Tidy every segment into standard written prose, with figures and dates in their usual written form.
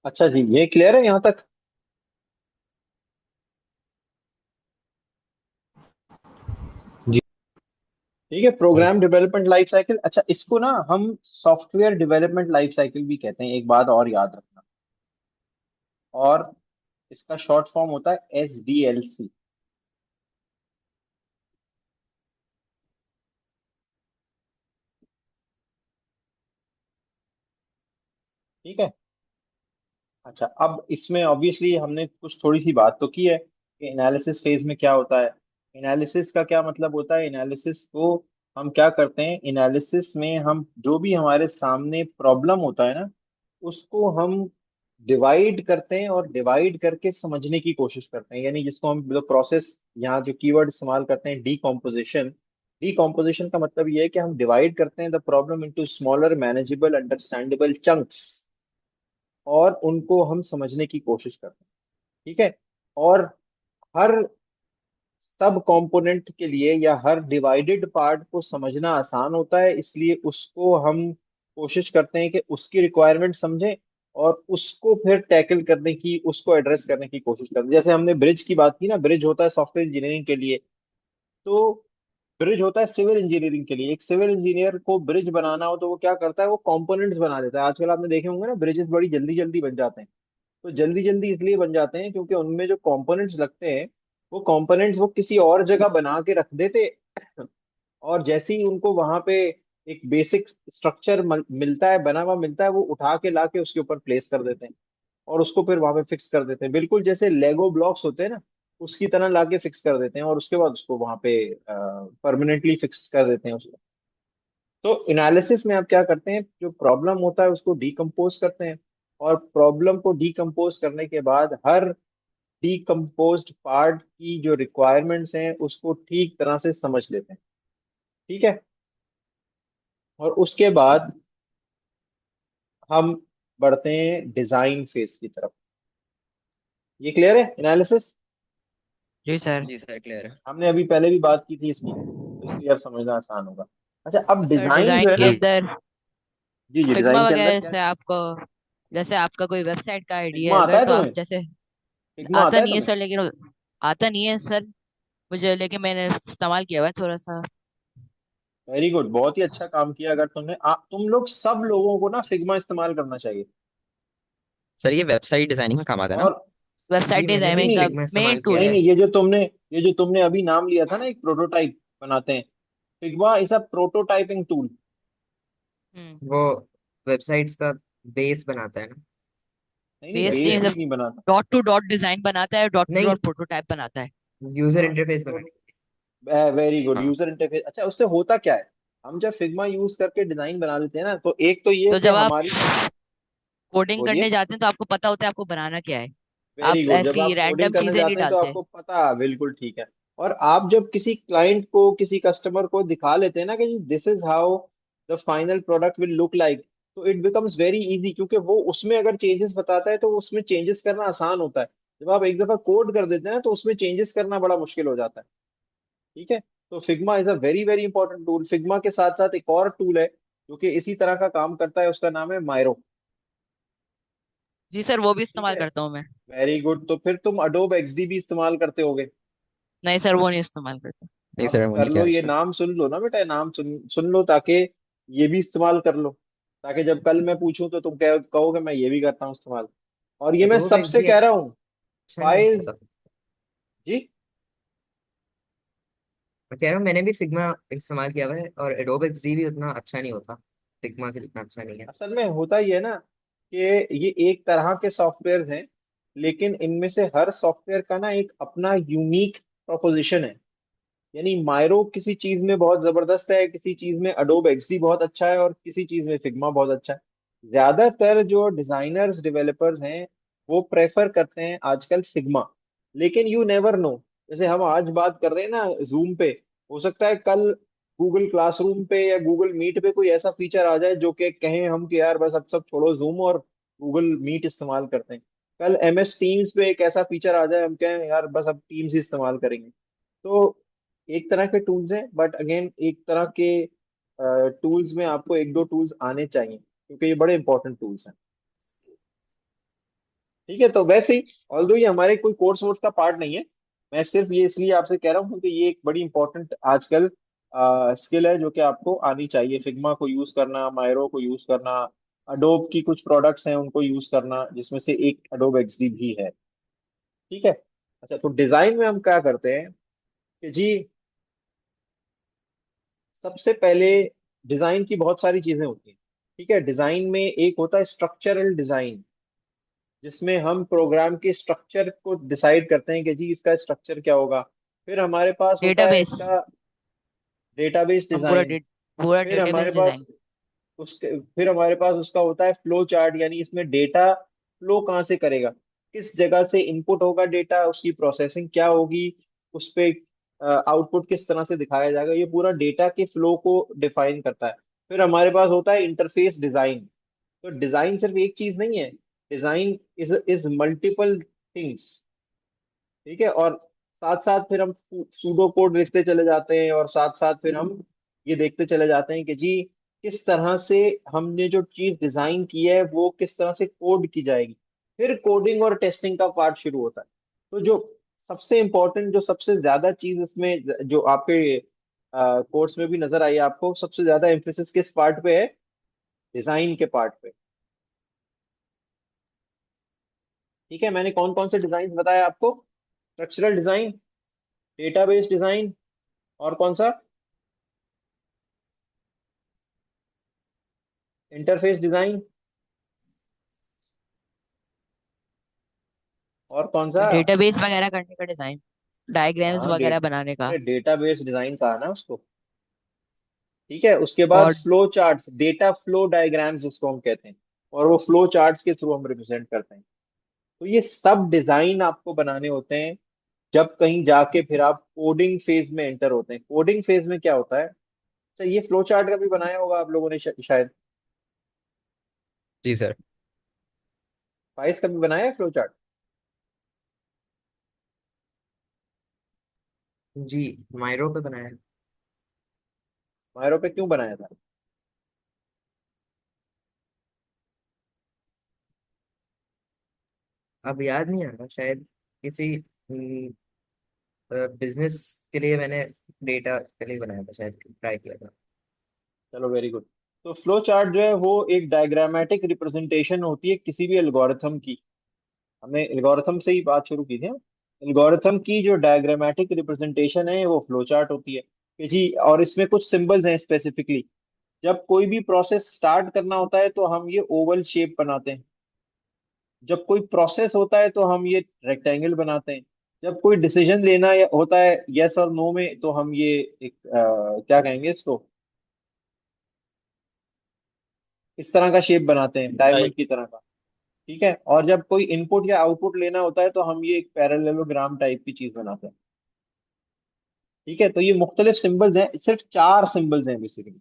अच्छा जी, ये क्लियर है यहाँ तक? जी। ठीक है, प्रोग्राम डेवलपमेंट लाइफ साइकिल। अच्छा, इसको ना हम सॉफ्टवेयर डेवलपमेंट लाइफ साइकिल भी कहते हैं, एक बात और याद रखना। और इसका शॉर्ट फॉर्म होता है SDLC। ठीक है। अच्छा, अब इसमें ऑब्वियसली हमने कुछ थोड़ी सी बात तो की है कि एनालिसिस फेज में क्या होता है। एनालिसिस का क्या मतलब होता है? एनालिसिस को हम क्या करते हैं, एनालिसिस में हम जो भी हमारे सामने प्रॉब्लम होता है ना, उसको हम डिवाइड करते हैं और डिवाइड करके समझने की कोशिश करते हैं। यानी जिसको हम प्रोसेस, यहाँ जो कीवर्ड इस्तेमाल करते हैं, डीकॉम्पोजिशन। डीकॉम्पोजिशन का मतलब ये है कि हम डिवाइड करते हैं the problem into smaller manageable understandable chunks, और उनको हम समझने की कोशिश करते हैं। ठीक है। और हर सब कंपोनेंट के लिए या हर डिवाइडेड पार्ट को समझना आसान होता है, इसलिए उसको हम कोशिश करते हैं कि उसकी रिक्वायरमेंट समझें और उसको फिर टैकल करने की, उसको एड्रेस करने की कोशिश करते हैं। जैसे हमने ब्रिज की बात की ना, ब्रिज होता है सॉफ्टवेयर इंजीनियरिंग के लिए। तो ब्रिज होता है सिविल इंजीनियरिंग के लिए। एक सिविल इंजीनियर को ब्रिज बनाना हो तो वो क्या करता है, वो कंपोनेंट्स बना देता है। आजकल आपने देखे होंगे ना, ब्रिजेस बड़ी जल्दी जल्दी बन जाते हैं। तो जल्दी जल्दी इसलिए बन जाते हैं क्योंकि उनमें जो कंपोनेंट्स लगते हैं, वो कंपोनेंट्स वो किसी और जगह बना के रख देते। और जैसे ही उनको वहां पे एक बेसिक स्ट्रक्चर मिलता है, बना हुआ मिलता है, वो उठा के ला के उसके ऊपर प्लेस कर देते हैं और उसको फिर वहां पे फिक्स कर देते हैं, बिल्कुल जैसे लेगो ब्लॉक्स होते हैं ना, उसकी तरह ला के फिक्स कर देते हैं और उसके बाद उसको वहां पे परमानेंटली फिक्स कर देते हैं उसको। तो एनालिसिस में आप क्या करते हैं, जो प्रॉब्लम होता है उसको डीकम्पोज करते हैं, और प्रॉब्लम को डीकम्पोज करने के बाद हर डीकम्पोज्ड पार्ट की जो रिक्वायरमेंट्स हैं उसको ठीक तरह से समझ लेते हैं। ठीक है। और उसके बाद हम बढ़ते हैं डिजाइन फेज की तरफ। ये क्लियर है एनालिसिस? जी सर। जी सर, क्लियर है। हमने अभी पहले भी बात की थी इसकी, तो इसलिए अब समझना आसान होगा। अच्छा, अब सर डिजाइन जो डिजाइन है के ना। जी। अंदर जी जी, फिग्मा डिजाइन के अंदर वगैरह क्या? से आपको, जैसे आपका कोई वेबसाइट का आइडिया फिग्मा है आता अगर, है तो आप तुम्हें? जैसे, फिग्मा आता आता है नहीं है तुम्हें? सर, लेकिन आता नहीं है सर मुझे, लेकिन मैंने इस्तेमाल किया हुआ है थोड़ा सा। वेरी गुड, बहुत ही अच्छा काम किया। अगर तुम लोग सब लोगों को ना फिग्मा इस्तेमाल करना चाहिए। सर, ये वेबसाइट डिजाइनिंग में काम आता है ना? और वेबसाइट जी, मैंने नहीं भी डिजाइनिंग नहीं का फिग्मा मेन इस्तेमाल किया टूल नहीं है। है। नहीं, ये जो तुमने अभी नाम लिया था ना, एक प्रोटोटाइप बनाते हैं, Figma is a prototyping tool. Hmm. वो वेबसाइट्स का बेस बनाता है ना? नहीं नहीं, बेस बेस नहीं, भी सब नहीं बनाता। डॉट टू डॉट डिजाइन बनाता है, डॉट टू नहीं, डॉट प्रोटोटाइप बनाता है। यूजर हाँ, इंटरफेस तो बनाने वेरी के लिए। गुड, हाँ। User interface. अच्छा, उससे होता क्या है, हम जब फिग्मा यूज करके डिजाइन बना लेते हैं ना, तो एक तो ये तो कि जब आप हमारी, कोडिंग करने बोलिए। जाते हैं तो आपको पता होता है आपको बनाना क्या है। वेरी आप गुड, जब ऐसी आप कोडिंग रैंडम करने चीजें नहीं जाते हैं तो डालते। आपको पता, बिल्कुल ठीक है। और आप जब किसी क्लाइंट को, किसी कस्टमर को दिखा लेते हैं ना कि this is how the final product will look like, तो इट बिकम्स वेरी इजी, क्योंकि वो उसमें अगर चेंजेस बताता है तो उसमें चेंजेस करना आसान होता है। जब आप एक दफा कोड कर देते हैं ना, तो उसमें चेंजेस करना बड़ा मुश्किल हो जाता है। ठीक है। तो Figma is a very very important tool. Figma के साथ साथ एक और टूल है जो कि इसी तरह का काम करता है, उसका नाम है मायरो। जी सर, वो भी ठीक इस्तेमाल है, करता हूँ मैं। Very good. तो फिर तुम अडोब XD भी इस्तेमाल करते होगे। नहीं सर, वो नहीं इस्तेमाल करता। नहीं अब सर, वो कर नहीं लो, किया ये सर। नाम सुन लो ना बेटा, नाम सुन लो, ताकि ये भी इस्तेमाल कर लो, ताकि जब कल मैं पूछूं तो तुम कहोगे मैं ये भी करता हूँ इस्तेमाल। और ये मैं एडोब सबसे एक्सडी कह रहा हूँ। अच्छा नहीं फाइज होता। जी। मैं कह रहा हूँ, मैंने भी फिग्मा इस्तेमाल किया हुआ है, और एडोब एक्सडी भी उतना अच्छा नहीं होता, फिग्मा के जितना अच्छा नहीं है। असल में होता ये है ना कि ये एक तरह के सॉफ्टवेयर हैं, लेकिन इनमें से हर सॉफ्टवेयर का ना एक अपना यूनिक प्रोपोजिशन है। यानी मायरो किसी चीज में बहुत जबरदस्त है, किसी चीज में अडोब XD बहुत अच्छा है, और किसी चीज में फिग्मा बहुत अच्छा है। ज्यादातर जो डिजाइनर्स डेवलपर्स हैं वो प्रेफर करते हैं आजकल फिग्मा, लेकिन यू नेवर नो। जैसे हम आज बात कर रहे हैं ना जूम पे, हो सकता है कल गूगल क्लासरूम पे या गूगल मीट पे कोई ऐसा फीचर आ जाए जो कि कहें हम कि यार बस अब सब छोड़ो जूम और गूगल मीट इस्तेमाल करते हैं। कल MS टीम्स पे एक ऐसा फीचर आ जाए, हम कहें यार बस अब टीम्स ही इस्तेमाल करेंगे। तो एक तरह के टूल्स हैं, बट अगेन एक तरह के टूल्स में आपको एक दो टूल्स आने चाहिए, क्योंकि ये बड़े इंपॉर्टेंट टूल्स हैं। ठीक है, तो वैसे ही ऑल्दो ये हमारे कोई कोर्स वोर्स का पार्ट नहीं है, मैं सिर्फ ये इसलिए आपसे कह रहा हूँ क्योंकि ये एक बड़ी इंपॉर्टेंट आजकल स्किल है जो कि आपको आनी चाहिए, फिग्मा को यूज करना, मायरो को यूज करना, अडोब की कुछ प्रोडक्ट्स हैं उनको यूज करना, जिसमें से एक अडोब एक्सडी भी है। ठीक है। अच्छा, तो डिजाइन में हम क्या करते हैं कि जी, सबसे पहले डिजाइन की बहुत सारी चीजें होती हैं। ठीक है, डिजाइन में एक होता है स्ट्रक्चरल डिजाइन, जिसमें हम प्रोग्राम के स्ट्रक्चर को डिसाइड करते हैं कि जी इसका स्ट्रक्चर क्या होगा। फिर हमारे पास होता है डेटाबेस। इसका डेटाबेस हम पूरा डिजाइन। पूरा फिर हमारे डेटाबेस पास डिजाइन। फिर हमारे पास उसका होता है फ्लो चार्ट, यानी इसमें डेटा फ्लो कहाँ से करेगा, किस जगह से इनपुट होगा डेटा, उसकी प्रोसेसिंग क्या होगी, उस पे आउटपुट किस तरह से दिखाया जाएगा, ये पूरा डेटा के फ्लो को डिफाइन करता है। फिर हमारे पास होता है इंटरफेस डिजाइन। तो डिजाइन सिर्फ एक चीज नहीं है, डिजाइन इज मल्टीपल थिंग्स। ठीक है, और साथ साथ फिर हम सूडो कोड लिखते चले जाते हैं, और साथ साथ फिर हम ये देखते चले जाते हैं कि जी किस तरह से हमने जो चीज डिजाइन की है वो किस तरह से कोड की जाएगी। फिर कोडिंग और टेस्टिंग का पार्ट शुरू होता है। तो जो सबसे इम्पोर्टेंट, जो सबसे ज्यादा चीज इसमें जो आपके कोर्स में भी नजर आई आपको, सबसे ज्यादा एम्फेसिस किस पार्ट पे है, डिजाइन के पार्ट पे। ठीक है, मैंने कौन कौन से डिजाइन बताया आपको, स्ट्रक्चरल डिजाइन, डेटाबेस डिजाइन, और कौन सा, इंटरफेस डिजाइन, और कौन सा। डेटाबेस वगैरह करने का डिजाइन, डायग्राम्स हाँ, वगैरह बनाने का। अरे डेटाबेस डिजाइन कहा ना उसको। ठीक है, उसके बाद और flow charts, data flow diagrams जिसको हम कहते हैं, और वो फ्लो चार्ट्स के थ्रू हम रिप्रेजेंट करते हैं। तो ये सब डिजाइन आपको बनाने होते हैं जब कहीं जाके फिर आप कोडिंग फेज में एंटर होते हैं। कोडिंग फेज में क्या होता है, अच्छा ये फ्लो चार्ट का भी बनाया होगा आप लोगों ने शायद, जी सर। फाइस का भी बनाया है फ्लो चार्ट। जी, मायरो पे बनाया है। मायरो पे क्यों बनाया था। अब याद नहीं आ रहा, शायद किसी बिजनेस के लिए मैंने डेटा के लिए बनाया था, शायद ट्राई किया था। चलो वेरी गुड। तो फ्लो चार्ट जो है वो एक डायग्रामेटिक रिप्रेजेंटेशन होती है किसी भी एल्गोरिथम की। हमने एल्गोरिथम से ही बात शुरू की थी। एल्गोरिथम की जो डायग्रामेटिक रिप्रेजेंटेशन है वो फ्लो चार्ट होती है कि जी, और इसमें कुछ सिंबल्स हैं स्पेसिफिकली। जब कोई भी प्रोसेस स्टार्ट करना होता है तो हम ये ओवल शेप बनाते हैं, जब कोई प्रोसेस होता है तो हम ये रेक्टेंगल बनाते हैं, जब कोई डिसीजन लेना होता है यस और नो में तो हम ये एक क्या कहेंगे इसको, इस तरह का शेप बनाते हैं, डायमंड की तरह का। ठीक है, और जब कोई इनपुट या आउटपुट लेना होता है तो हम ये एक पैरेललोग्राम टाइप की चीज बनाते हैं। ठीक है, तो ये मुख्तलिफ सिंबल्स हैं, सिर्फ 4 सिंबल्स हैं बेसिकली,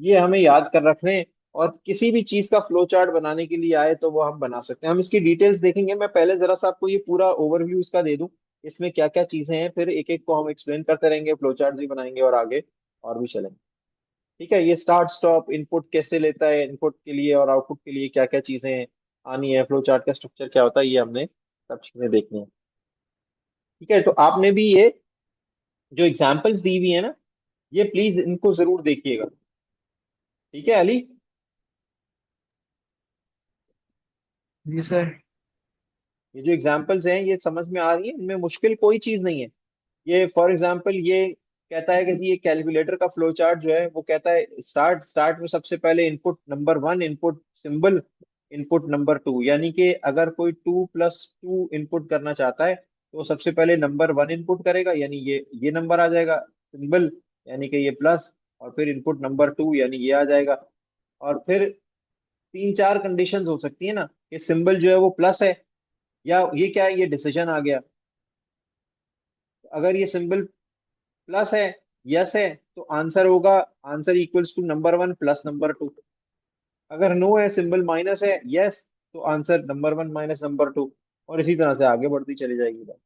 ये हमें याद कर रखने हैं। और किसी भी चीज का फ्लो चार्ट बनाने के लिए आए तो वो हम बना सकते हैं। हम इसकी डिटेल्स देखेंगे, मैं पहले जरा सा आपको ये पूरा ओवरव्यू इसका दे दूं, इसमें क्या क्या चीजें हैं, फिर एक एक को हम एक्सप्लेन करते रहेंगे, फ्लो चार्ट भी बनाएंगे और आगे और भी चलेंगे। ठीक है, ये स्टार्ट स्टॉप इनपुट कैसे लेता है, इनपुट के लिए और आउटपुट के लिए क्या क्या चीजें आनी है, फ्लो चार्ट का स्ट्रक्चर क्या होता है, ये हमने सब चीजें देखनी है। ठीक है, तो आपने भी ये जो एग्जाम्पल्स दी हुई है ना, ये प्लीज इनको जरूर देखिएगा। ठीक है अली। जी सर। ये जो एग्जाम्पल्स हैं ये समझ में आ रही है, इनमें मुश्किल कोई चीज नहीं है। ये फॉर एग्जाम्पल ये कहता है कि जी ये कैलकुलेटर का फ्लो चार्ट जो है वो कहता है स्टार्ट स्टार्ट में सबसे पहले input number 1, input symbol, input number 2, यानी कि अगर कोई 2+2 इनपुट करना चाहता है तो सबसे पहले नंबर 1 इनपुट करेगा, यानी ये नंबर आ जाएगा, सिंबल यानी कि ये प्लस, और फिर इनपुट नंबर 2 यानी ये आ जाएगा। और फिर 3 4 कंडीशंस हो सकती है ना, कि सिंबल जो है वो प्लस है, या ये क्या है, ये डिसीजन आ गया। अगर ये सिंबल प्लस है, यस है, तो आंसर होगा, answer equals to number 1 plus number 2। अगर नो है, सिंबल माइनस है, यस, तो आंसर नंबर 1 माइनस नंबर 2, और इसी तरह से आगे बढ़ती चली जाएगी बात।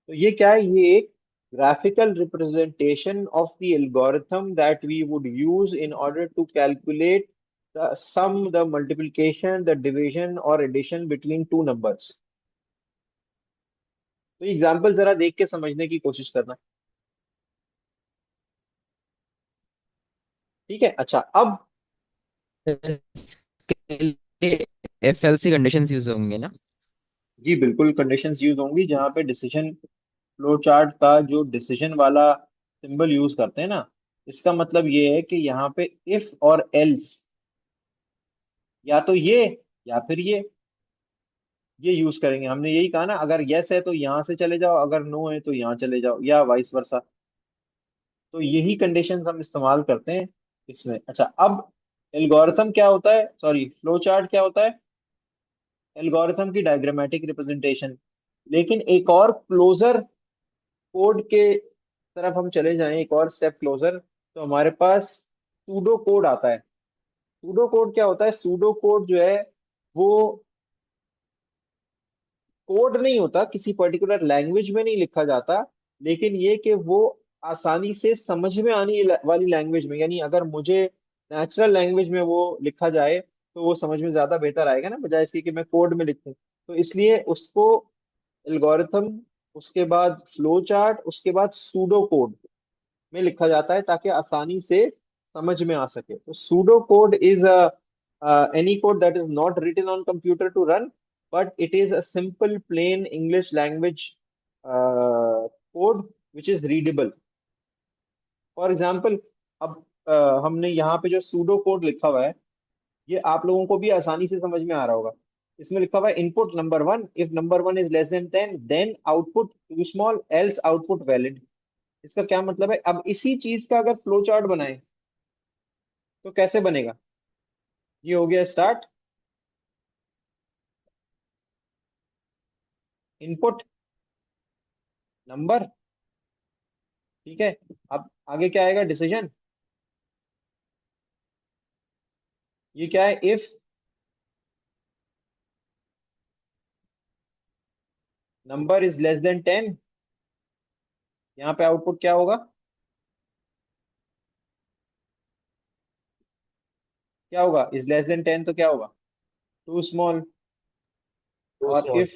तो ये क्या है, ये एक graphical representation of the algorithm that we would use in order to calculate the sum, the multiplication, the division or addition between two numbers. तो एग्जाम्पल जरा देख के समझने की कोशिश करना। ठीक है, अच्छा अब। इसके लिए एफएलसी कंडीशंस यूज होंगे ना? जी बिल्कुल, कंडीशंस यूज होंगी जहाँ पे डिसीजन फ्लो चार्ट का जो डिसीजन वाला सिंबल यूज करते हैं ना, इसका मतलब ये है कि यहाँ पे इफ और एल्स, या तो या फिर ये यूज करेंगे। हमने यही कहा ना, अगर यस है तो यहाँ से चले जाओ, अगर नो है तो यहाँ चले जाओ, या वाइस वर्सा। तो यही कंडीशंस हम इस्तेमाल करते हैं इसमें। अच्छा अब एल्गोरिथम क्या होता है, सॉरी फ्लो चार्ट क्या होता है? एल्गोरिथम की डायग्रामेटिक रिप्रेजेंटेशन। लेकिन एक और क्लोजर कोड के तरफ हम चले जाएं, एक और स्टेप क्लोजर, तो हमारे पास सूडो कोड आता है। सूडो कोड क्या होता है? सूडो कोड जो है वो कोड नहीं होता, किसी पर्टिकुलर लैंग्वेज में नहीं लिखा जाता, लेकिन ये कि वो आसानी से समझ में आने वाली लैंग्वेज में, यानी अगर मुझे नेचुरल लैंग्वेज में वो लिखा जाए तो वो समझ में ज्यादा बेहतर आएगा ना, बजाय इसके कि मैं कोड में लिखूं। तो इसलिए उसको एल्गोरिथम, उसके बाद फ्लो चार्ट, उसके बाद सूडो कोड में लिखा जाता है, ताकि आसानी से समझ में आ सके। तो pseudo code is any code that is not written on computer to run, but it is a simple plain English language code which is readable. For example, अब हमने यहाँ पे जो सूडो कोड लिखा हुआ है, ये आप लोगों को भी आसानी से समझ में आ रहा होगा। इसमें लिखा हुआ है input number one, if number one is less than 10 then output too small else output valid. इसका क्या मतलब है? अब इसी चीज का अगर फ्लो चार्ट बनाए तो कैसे बनेगा? ये हो गया स्टार्ट, इनपुट नंबर, ठीक है। अब आगे क्या आएगा? डिसीजन। ये क्या है? If number is less than 10, यहाँ पे आउटपुट क्या होगा? क्या होगा? इज लेस देन 10 तो क्या होगा? Too small. टू और स्मॉल।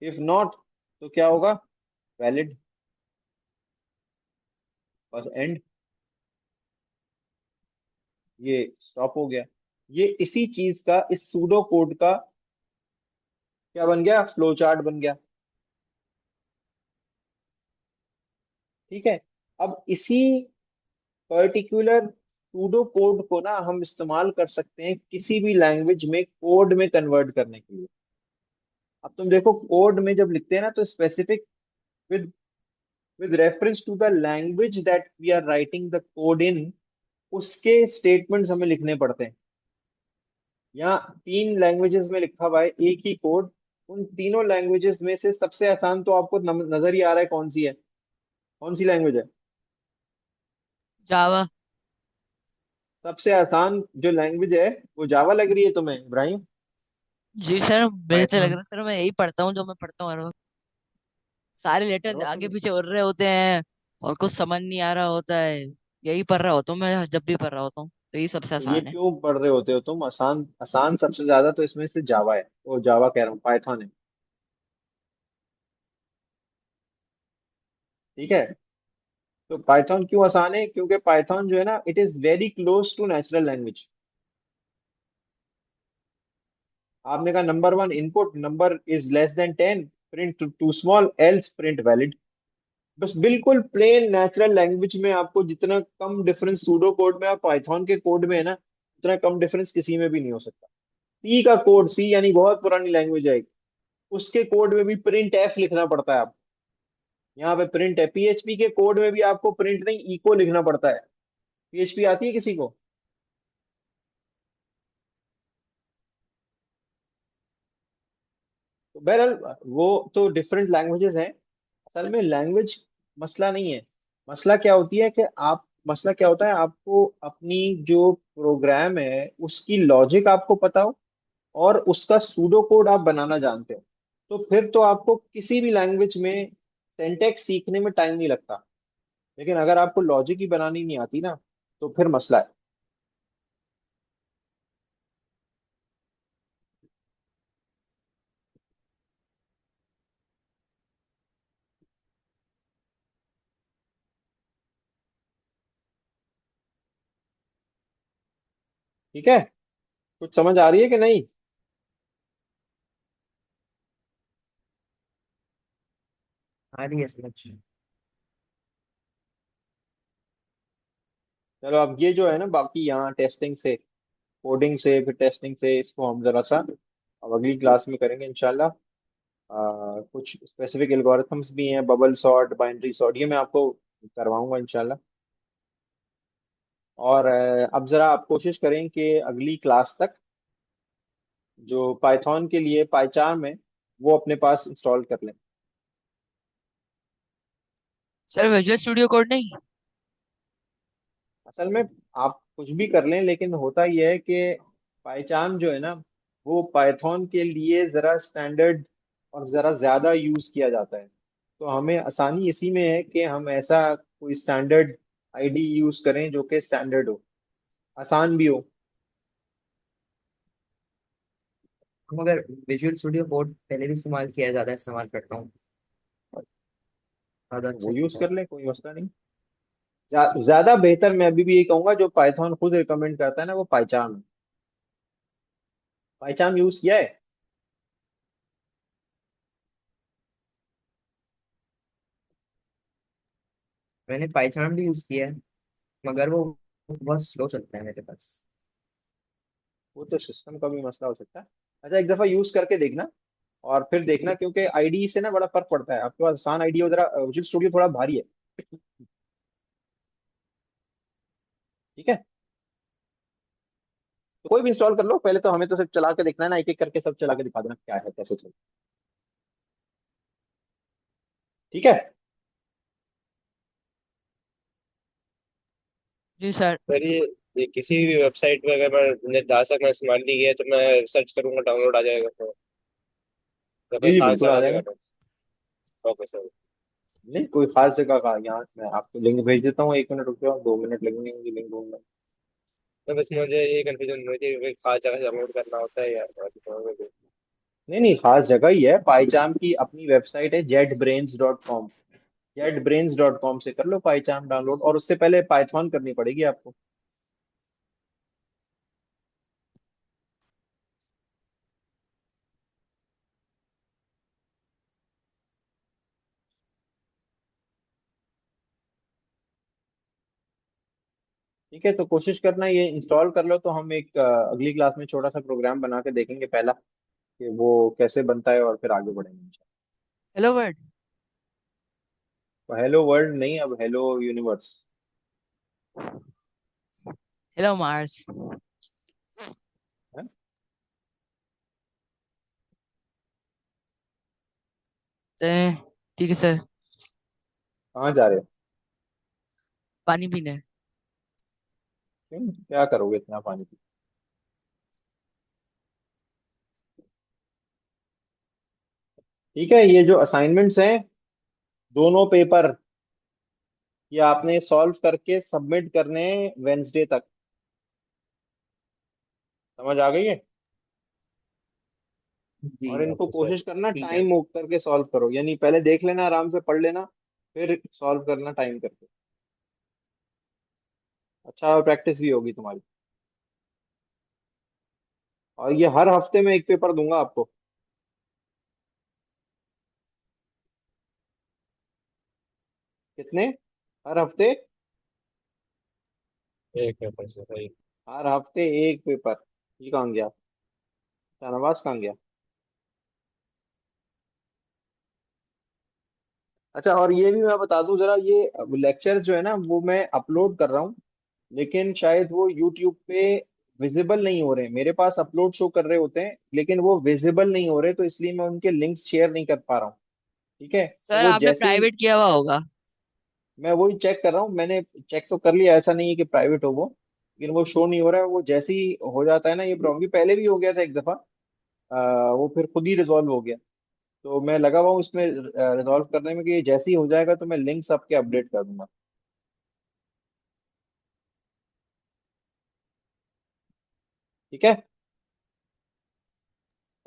इफ नॉट तो क्या होगा? वैलिड। बस एंड, ये स्टॉप हो गया। ये इसी चीज का, इस सूडो कोड का क्या बन गया? फ्लो चार्ट बन गया। ठीक है, अब इसी पर्टिकुलर सूडो कोड को ना हम इस्तेमाल कर सकते हैं किसी भी लैंग्वेज में कोड में कन्वर्ट करने के लिए। अब तुम देखो, कोड में जब लिखते हैं ना तो specific, with with reference to the language that we are writing the code in, उसके स्टेटमेंट्स हमें लिखने पड़ते हैं। यहाँ 3 लैंग्वेजेस में लिखा हुआ है एक ही कोड। उन तीनों लैंग्वेजेस में से सबसे आसान तो आपको नजर ही आ रहा है, कौन सी है? कौन सी लैंग्वेज है जावा। सबसे आसान? जो लैंग्वेज है वो जावा लग रही है तुम्हें, इब्राहिम? जी सर, मुझे तो लग रहा पाइथन। है सर, मैं यही पढ़ता हूँ जो मैं पढ़ता हूँ हर वक्त। सारे लेटर चलो आगे तुम, पीछे उड़ रहे होते हैं और कुछ समझ नहीं आ रहा होता है। यही पढ़ रहा होता हूँ मैं, जब भी पढ़ रहा होता हूँ तो यही सबसे तो ये आसान है। क्यों पढ़ रहे होते हो तुम? आसान आसान सबसे ज्यादा तो इसमें से जावा है, वो जावा कह रहा हूँ, पाइथन है। ठीक है, तो पाइथन क्यों आसान है? क्योंकि पाइथन जो है ना, it is very close to natural language. आपने कहा number one input, number is less than 10, print too small else print valid. बस बिल्कुल प्लेन नेचुरल लैंग्वेज में आपको जितना कम डिफरेंस सूडो कोड में और पाइथन के कोड में है ना, उतना कम डिफरेंस किसी में भी नहीं हो सकता। सी का कोड, सी यानी बहुत पुरानी लैंग्वेज है, उसके कोड में भी प्रिंट एफ लिखना पड़ता है आपको। यहाँ पे प्रिंट है। पीएचपी के कोड में भी आपको प्रिंट नहीं, इको लिखना पड़ता है। पीएचपी आती है किसी को? तो बहरहाल वो तो डिफरेंट लैंग्वेजेस हैं। असल में लैंग्वेज मसला नहीं है। मसला क्या होती है कि आप, मसला क्या होता है, आपको अपनी जो प्रोग्राम है उसकी लॉजिक आपको पता हो और उसका सूडो कोड आप बनाना जानते हो, तो फिर तो आपको किसी भी लैंग्वेज में सिंटैक्स सीखने में टाइम नहीं लगता। लेकिन अगर आपको लॉजिक ही बनानी नहीं आती ना, तो फिर मसला है। ठीक है, कुछ समझ आ रही है कि नहीं? आ रही है समझ। चलो अब ये जो है ना, बाकी यहाँ टेस्टिंग से, कोडिंग से, फिर टेस्टिंग से, इसको हम जरा सा अब अगली क्लास में करेंगे इंशाल्लाह। कुछ स्पेसिफिक एल्गोरिथम्स भी हैं, बबल सॉर्ट, बाइनरी सॉर्ट, ये मैं आपको करवाऊंगा इंशाल्लाह। और अब जरा आप कोशिश करें कि अगली क्लास तक जो पाइथन के लिए पाइचार्म है वो अपने पास इंस्टॉल कर लें। सर विजुअल स्टूडियो कोड नहीं? असल में आप कुछ भी कर लें, लेकिन होता यह है कि पाइचार्म जो है ना, वो पाइथन के लिए जरा स्टैंडर्ड और जरा ज्यादा यूज किया जाता है। तो हमें आसानी इसी में है कि हम ऐसा कोई स्टैंडर्ड आईडी यूज करें जो कि स्टैंडर्ड हो, आसान भी हो। मगर विजुअल स्टूडियो कोड पहले भी इस्तेमाल किया जाता है, इस्तेमाल करता हूँ, ज्यादा अच्छा वो यूज चलता है। कर लें, कोई मसला नहीं। ज्यादा बेहतर मैं अभी भी ये कहूंगा, जो पाइथन खुद रिकमेंड करता है ना, वो पाइचार्म है। पाइचार्म यूज किया है? मैंने पाइथन भी यूज किया है, मगर वो बहुत स्लो चलता है मेरे पास। वो तो सिस्टम का भी मसला हो सकता है। अच्छा, एक दफा यूज करके देखना और फिर देखना, क्योंकि आईडी से ना बड़ा फर्क पड़ता है। आपके पास आसान आईडी हो, जरा विजुअल स्टूडियो थोड़ा भारी है। ठीक है, तो कोई भी इंस्टॉल कर लो, पहले तो हमें तो सिर्फ चला के देखना है ना, एक एक करके सब चला के दिखा देना क्या है कैसे चल। ठीक है। जी सर। सर ये किसी भी वेबसाइट पे अगर मैंने जहाँ तक मैं इस्तेमाल नहीं किया तो मैं सर्च करूंगा डाउनलोड आ जाएगा तो, या जी कोई जी खास बिल्कुल आ जगह जाएगा। पे? Okay sir. नहीं, कोई खास जगह का, यहाँ मैं आपको लिंक भेज देता हूँ, 1 मिनट रुक जाओ, 2 मिनट लगेंगे मुझे लिंक ढूंढने में। तो बस मुझे ये कंफ्यूजन हुई थी कि कोई खास जगह से डाउनलोड करना होता है या नहीं नहीं, खास जगह ही है। पाईचाम की अपनी वेबसाइट है jetbrains.com। jetbrains.com से कर लो पाईचाम डाउनलोड, और उससे पहले पाइथन करनी पड़ेगी आपको। ठीक है, तो कोशिश करना ये इंस्टॉल कर लो, तो हम एक अगली क्लास में छोटा सा प्रोग्राम बना के देखेंगे पहला, कि वो कैसे बनता है, और फिर आगे बढ़ेंगे इंशाल्लाह। Hello word. तो हेलो वर्ल्ड नहीं, अब हेलो यूनिवर्स। Hello Mars. है। ठीक है सर। कहाँ जा रहे हो? पानी पीने। क्यों, क्या करोगे इतना पानी पी? ठीक है, ये जो असाइनमेंट्स हैं, दोनों पेपर, ये आपने सॉल्व करके सबमिट करने हैं वेंसडे तक। समझ आ गई है? जी और इनको ओके सर। कोशिश करना ठीक है। टाइम करके सॉल्व करो, यानी पहले देख लेना, आराम से पढ़ लेना, फिर सॉल्व करना टाइम करके। अच्छा, प्रैक्टिस भी होगी तुम्हारी। और ये हर हफ्ते में एक पेपर दूंगा आपको। कितने? हर हफ्ते? एक पेपर से सही। हर हफ्ते एक पेपर। ये कहाँ गया? शाहनवाज कहाँ गया? अच्छा, और ये भी मैं बता दूं जरा, ये लेक्चर जो है ना, वो मैं अपलोड कर रहा हूँ, लेकिन शायद वो यूट्यूब पे विजिबल नहीं हो रहे। मेरे पास अपलोड शो कर रहे होते हैं, लेकिन वो विजिबल नहीं हो रहे, तो इसलिए मैं उनके लिंक्स शेयर नहीं कर पा रहा हूँ। ठीक है, तो सर वो आपने जैसे ही, प्राइवेट किया हुआ होगा। मैं वही चेक कर रहा हूँ, मैंने चेक तो कर लिया, ऐसा नहीं है कि प्राइवेट हो वो, लेकिन वो शो नहीं हो रहा है। वो जैसे ही हो जाता है ना, ये प्रॉब्लम भी पहले भी हो गया था एक दफा, वो फिर खुद ही रिजॉल्व हो गया। तो मैं लगा हुआ हूँ इसमें रिजॉल्व करने में, कि ये जैसे ही हो जाएगा तो मैं लिंक्स आपके अपडेट कर दूंगा। ठीक है।